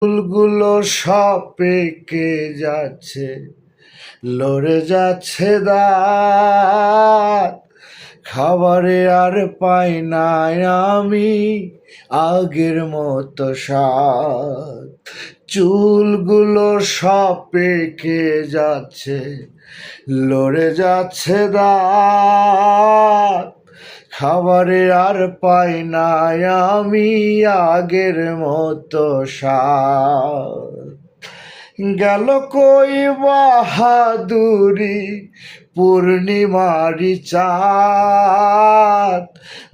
ফুলগুলো সব পেকে যাচ্ছে, লড়ে যাচ্ছে দাঁত। খাবারে আর পাই না আমি আগের মতো স্বাদ। চুলগুলো সব পেকে যাচ্ছে, লড়ে যাচ্ছে দাঁত। খাবারে আর পাই না আমি আগের মতো স্বাদ। গেল কই বাহাদুরি পূর্ণিমারি চাঁদ।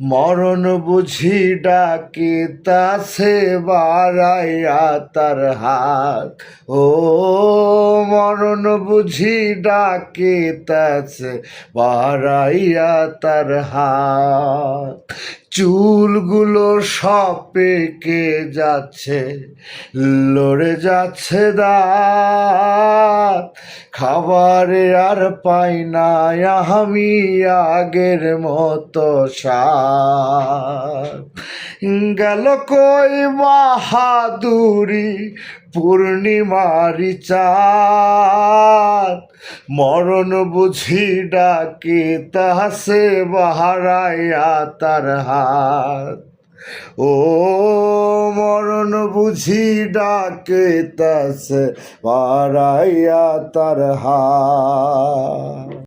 মরণ বুঝি ডাকিতাছে বাড়াইয়া তার হাত। ও মরণ বুঝি ডাকিতাছে বাড়াইয়া তার হাত। চুলগুলো সব পেকে যাচ্ছে, লড়ে যাচ্ছে দাঁত। খাবারে আর পাই না আমি আগের মতো স্বাদ। গেল কই বাহাদুরি পূর্ণিমারি চাঁদ। মরণ বুঝি ডাকিতাছে বাড়াইয়া তার হাত। ও মরণ বুঝি ডাকিতাছে বাড়াইয়া তার হাত।